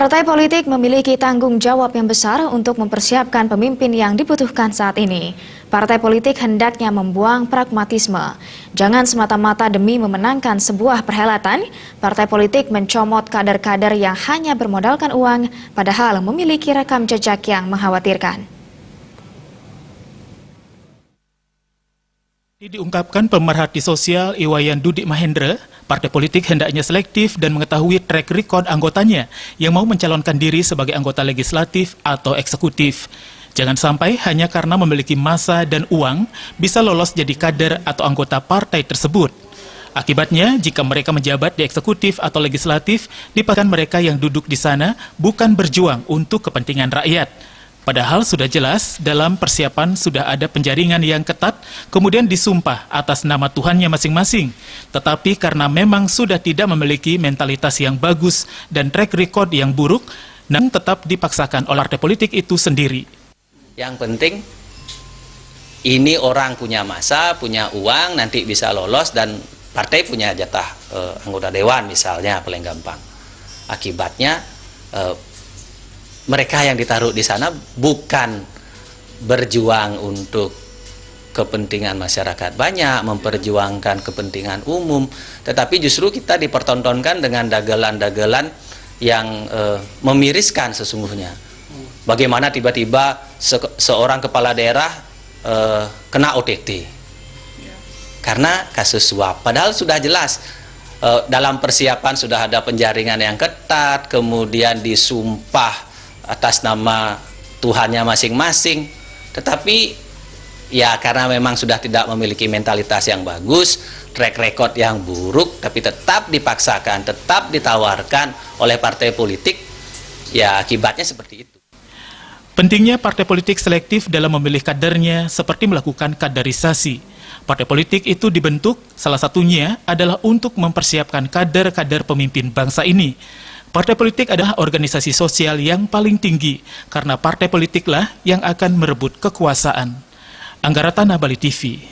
Partai politik memiliki tanggung jawab yang besar untuk mempersiapkan pemimpin yang dibutuhkan saat ini. Partai politik hendaknya membuang pragmatisme. Jangan semata-mata demi memenangkan sebuah perhelatan, partai politik mencomot kader-kader yang hanya bermodalkan uang, padahal memiliki rekam jejak yang mengkhawatirkan. Diungkapkan pemerhati sosial Iwayan Dudik Mahendra, partai politik hendaknya selektif dan mengetahui track record anggotanya yang mau mencalonkan diri sebagai anggota legislatif atau eksekutif. Jangan sampai hanya karena memiliki massa dan uang bisa lolos jadi kader atau anggota partai tersebut. Akibatnya, jika mereka menjabat di eksekutif atau legislatif, dipastikan mereka yang duduk di sana bukan berjuang untuk kepentingan rakyat. Padahal sudah jelas dalam persiapan sudah ada penjaringan yang ketat, kemudian disumpah atas nama Tuhannya masing-masing. Tetapi karena memang sudah tidak memiliki mentalitas yang bagus dan track record yang buruk, namun tetap dipaksakan oleh partai politik itu sendiri. Yang penting, ini orang punya massa, punya uang, nanti bisa lolos dan partai punya jatah anggota dewan misalnya, paling gampang. Akibatnya, mereka yang ditaruh di sana bukan berjuang untuk kepentingan masyarakat banyak, memperjuangkan kepentingan umum, tetapi justru kita dipertontonkan dengan dagelan-dagelan yang memiriskan sesungguhnya. Bagaimana tiba-tiba seorang kepala daerah kena OTT karena kasus suap, padahal sudah jelas dalam persiapan sudah ada penjaringan yang ketat, kemudian disumpah atas nama Tuhannya masing-masing, tetapi ya karena memang sudah tidak memiliki mentalitas yang bagus, track record yang buruk, tapi tetap dipaksakan, tetap ditawarkan oleh partai politik, ya akibatnya seperti itu. Pentingnya partai politik selektif dalam memilih kadernya seperti melakukan kaderisasi. Partai politik itu dibentuk, salah satunya adalah untuk mempersiapkan kader-kader pemimpin bangsa ini. Partai politik adalah organisasi sosial yang paling tinggi, karena partai politiklah yang akan merebut kekuasaan. Anggaratana Bali TV.